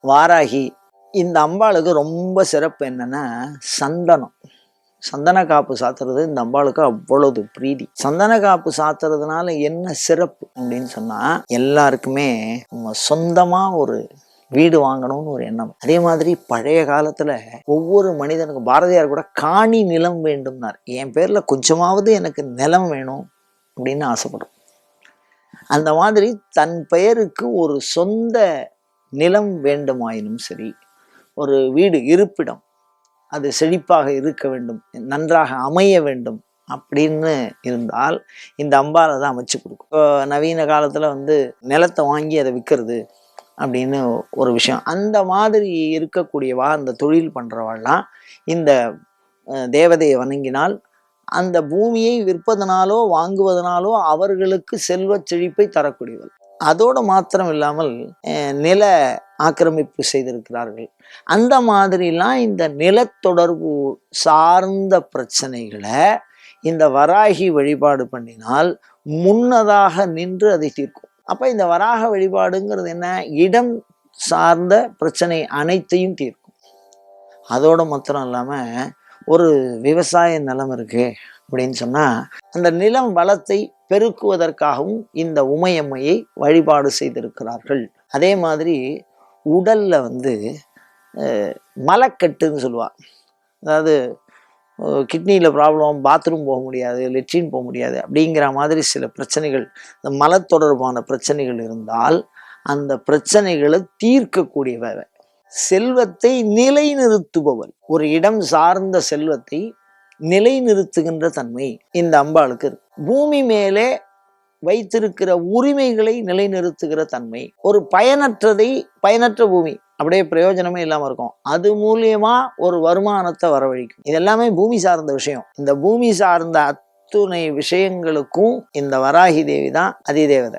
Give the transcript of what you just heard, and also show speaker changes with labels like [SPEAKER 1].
[SPEAKER 1] வாராகி. இந்த அம்பாளுக்கு ரொம்ப சிறப்பு என்னன்னா சந்தனம். சந்தன காப்பு சாத்துறது இந்த அம்பாளுக்கு அவ்வளவு பிரீதி. சந்தன காப்பு சாத்துறதுனால என்ன சிறப்பு அப்படின்னு சொன்னா, எல்லாருக்குமே நம்ம சொந்தமா ஒரு வீடு வாங்கணும்னு ஒரு எண்ணம். அதே மாதிரி பழைய காலத்துல ஒவ்வொரு மனிதனுக்கும் பாரதியார் கூட காணி நிலம் வேண்டும்னார். என் பேர்ல கொஞ்சமாவது எனக்கு நிலம் வேணும் அப்படின்னு ஆசைப்படும். அந்த மாதிரி தன் பெயருக்கு ஒரு சொந்த நிலம் வேண்டுமாயினும் சரி, ஒரு வீடு இருப்பிடம் அது செழிப்பாக இருக்க வேண்டும், நன்றாக அமைய வேண்டும் அப்படின்னு இருந்தால் இந்த அம்பாலை தான் அமைச்சு கொடுக்கும். இப்போ நவீன காலத்துல நிலத்தை வாங்கி அதை விற்கிறது அப்படின்னு ஒரு விஷயம். அந்த மாதிரி இருக்கக்கூடியவா, அந்த தொழில் பண்றவாள்லாம் இந்த தேவதையை வணங்கினால் அந்த பூமியை விற்பதனாலோ வாங்குவதனாலோ அவர்களுக்கு செல்வ செழிப்பை தரக்கூடியவள். அதோடு மாத்திரம் இல்லாமல் நில ஆக்கிரமிப்பு செய்திருக்கிறார்கள். அந்த மாதிரிலாம் இந்த நிலத்தொடர்பு சார்ந்த பிரச்சனைகளை இந்த வராகி வழிபாடு பண்ணினால் முன்னதாக நின்று அதை தீர்க்கும். அப்ப இந்த வராக வழிபாடுங்கிறது என்ன, இடம் சார்ந்த பிரச்சனை அனைத்தையும் தீர்க்கும். அதோட மாத்திரம் இல்லாம ஒரு விவசாய நிலம் இருக்கு அப்படின்னு சொன்னா அந்த நிலம் வளத்தை பெருக்குவதற்காகவும் இந்த உமையம்மையை வழிபாடு செய்திருக்கிறார்கள். அதே மாதிரி உடல்ல மலக்கட்டுன்னு சொல்லுவா. அதாவது கிட்னியில் ப்ராப்ளம், பாத்ரூம் போக முடியாது, லெட்ரின் போக முடியாது அப்படிங்கிற மாதிரி சில பிரச்சனைகள், இந்த மல தொடர்பான பிரச்சனைகள் இருந்தால் அந்த பிரச்சனைகளை தீர்க்கக்கூடியவ, செல்வத்தை நிலைநிறுத்துபவள். ஒரு இடம் சார்ந்த செல்வத்தை நிலைநிறுத்துகின்ற தன்மை இந்த அம்பாளுக்கு இருக்கு. பூமி மேலே வைத்திருக்கிற உரிமைகளை நிலைநிறுத்துகிற தன்மை. ஒரு பயனற்ற பூமி அப்படியே பிரயோஜனமே இல்லாம இருக்கும், அது மூலியமா ஒரு வருமானத்தை வரவழைக்கும். இதெல்லாமே பூமி சார்ந்த விஷயம். இந்த பூமி சார்ந்த அத்துணை விஷயங்களுக்கும் இந்த வராகி தேவி தான் அதிதேவதை.